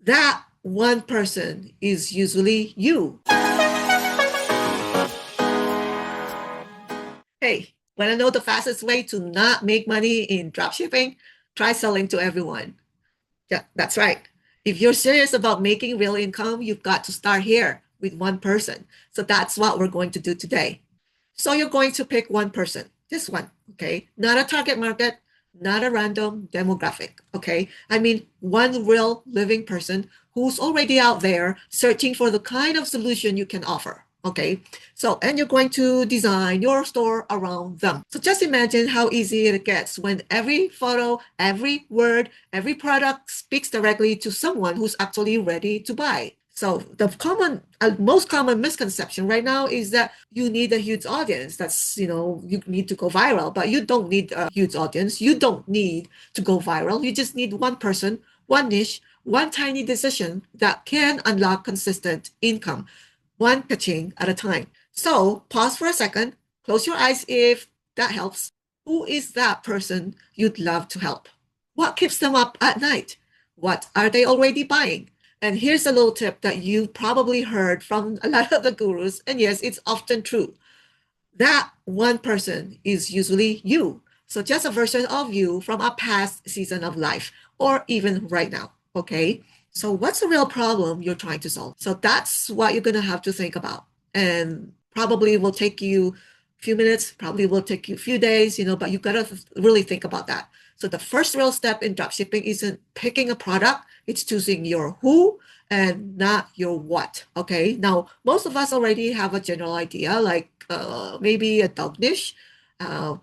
that one person is usually you. Hey, want to know the fastest way to not make money in dropshipping? Try selling to everyone. Yeah, that's right. If you're serious about making real income, you've got to start here with one person. So that's what we're going to do today. So you're going to pick one person, just one, okay? Not a target market, not a random demographic, okay? I mean, one real living person who's already out there searching for the kind of solution you can offer, okay? So, and you're going to design your store around them. So just imagine how easy it gets when every photo, every word, every product speaks directly to someone who's actually ready to buy. So the most common misconception right now is that you need a huge audience. That's, you need to go viral, but you don't need a huge audience. You don't need to go viral. You just need one person, one niche, one tiny decision that can unlock consistent income, one pitching at a time. So pause for a second, close your eyes if that helps. Who is that person you'd love to help? What keeps them up at night? What are they already buying? And here's a little tip that you probably heard from a lot of the gurus. And yes, it's often true. That one person is usually you. So just a version of you from a past season of life or even right now. Okay. So what's the real problem you're trying to solve? So that's what you're going to have to think about. And probably will take you a few minutes, probably will take you a few days, but you got to really think about that. So the first real step in dropshipping isn't picking a product, it's choosing your who and not your what. Okay. Now, most of us already have a general idea, like maybe a dog niche,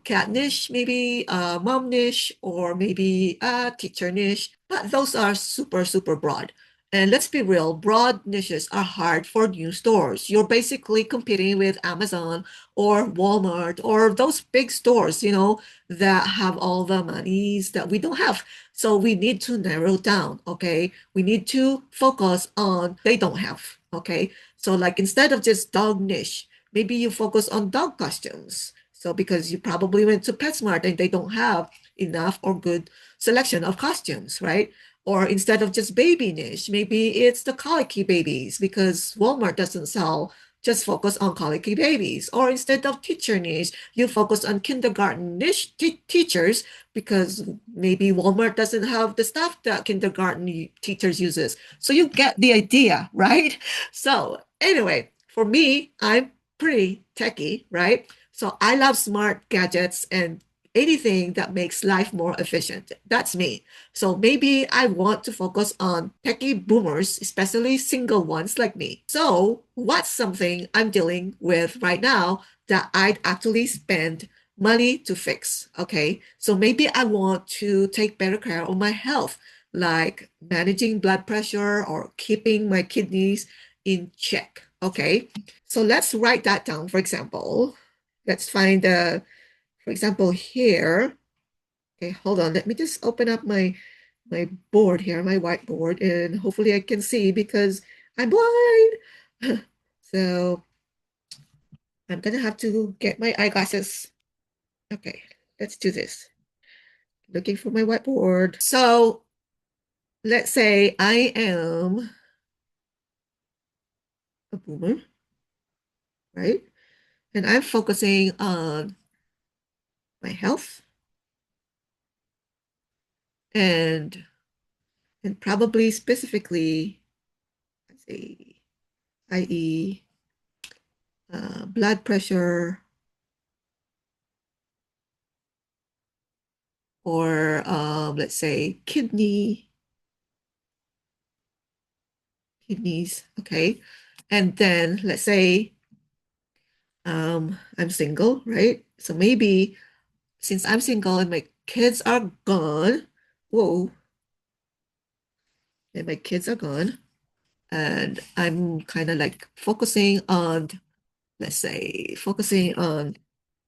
cat niche, maybe a mom niche, or maybe a teacher niche. But those are super, super broad. And let's be real, broad niches are hard for new stores. You're basically competing with Amazon or Walmart or those big stores, that have all the monies that we don't have. So we need to narrow down, okay? We need to focus on they don't have, okay? So like instead of just dog niche, maybe you focus on dog costumes. So because you probably went to PetSmart and they don't have enough or good selection of costumes, right? Or instead of just baby niche, maybe it's the colicky babies because Walmart doesn't sell, just focus on colicky babies. Or instead of teacher niche, you focus on kindergarten niche teachers because maybe Walmart doesn't have the stuff that kindergarten teachers uses. So you get the idea, right? So anyway, for me, I'm pretty techy, right? So I love smart gadgets and anything that makes life more efficient. That's me. So maybe I want to focus on techie boomers, especially single ones like me. So what's something I'm dealing with right now that I'd actually spend money to fix? Okay. So maybe I want to take better care of my health, like managing blood pressure or keeping my kidneys in check. Okay. So let's write that down. For example, let's find for example, here. Okay, hold on. Let me just open up my board here, my whiteboard, and hopefully I can see because I'm blind. So I'm gonna have to get my eyeglasses. Okay, let's do this. Looking for my whiteboard. So let's say I am a boomer, right? And I'm focusing on my health and probably specifically, let's see, i.e., blood pressure or let's say kidneys, okay? And then let's say I'm single, right? So maybe since I'm single and my kids are gone, whoa, and my kids are gone, and I'm kind of like focusing on, let's say, focusing on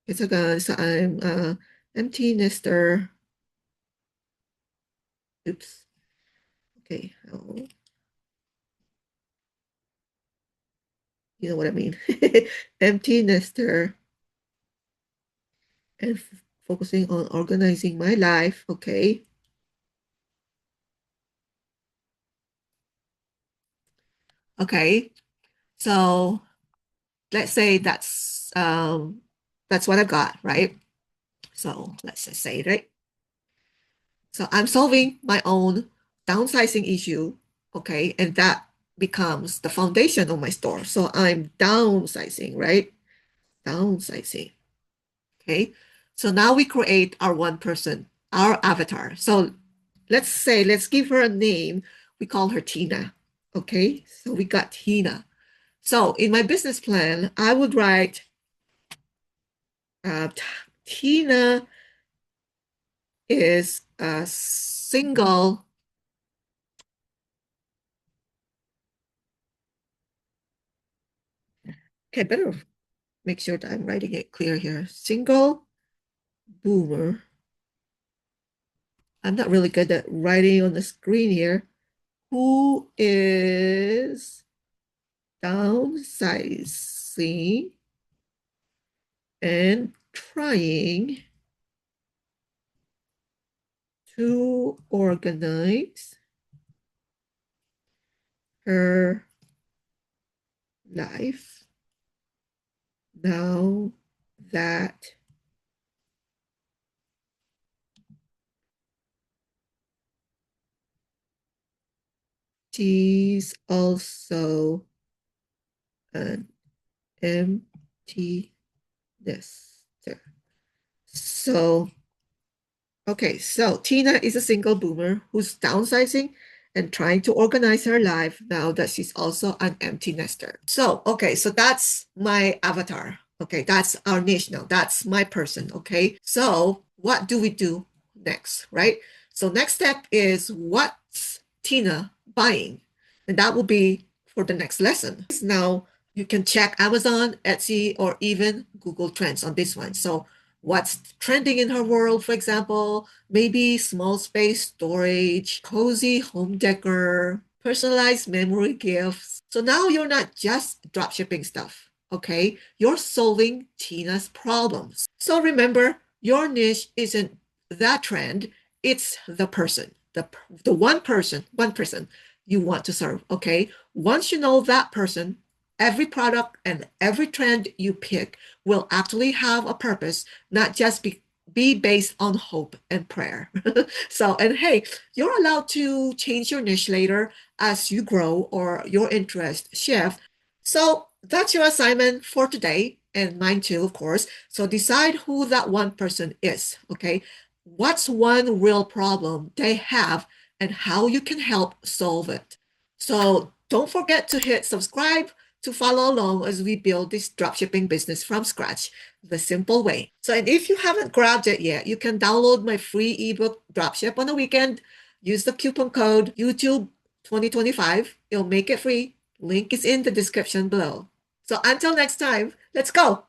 kids are gone, so I'm empty nester. Oops. Okay. Oh, you know what I mean. Empty nester and focusing on organizing my life. Okay. Okay. So let's say that's what I've got, right? So let's just say, right? So I'm solving my own downsizing issue, okay? And that becomes the foundation of my store. So I'm downsizing, right? Downsizing, okay? So now we create our one person, our avatar. So let's give her a name. We call her Tina, okay? So we got Tina. So in my business plan, I would write uh, Tina is a single. Okay, better make sure that I'm writing it clear here. Single boomer. I'm not really good at writing on the screen here. Who is downsizing and trying to organize her life now that she's also an empty nester. So okay, so Tina is a single boomer who's downsizing and trying to organize her life now that she's also an empty nester. So, okay, so that's my avatar. Okay, that's our niche now. That's my person. Okay, so what do we do next, right? So, next step is what's Tina buying? And that will be for the next lesson. Now, you can check Amazon, Etsy, or even Google Trends on this one. So, what's trending in her world, for example, maybe small space storage, cozy home decor, personalized memory gifts. So now you're not just dropshipping stuff, okay? You're solving Tina's problems. So remember, your niche isn't that trend, it's the person, the one person you want to serve, okay? Once you know that person, every product and every trend you pick will actually have a purpose, not just be based on hope and prayer. So, and hey, you're allowed to change your niche later as you grow or your interest shift. So that's your assignment for today, and mine too, of course. So decide who that one person is, okay? What's one real problem they have and how you can help solve it. So don't forget to hit subscribe to follow along as we build this dropshipping business from scratch the simple way. So, and if you haven't grabbed it yet, you can download my free ebook Dropship on the weekend. Use the coupon code YouTube 2025. It'll make it free. Link is in the description below. So until next time, let's go.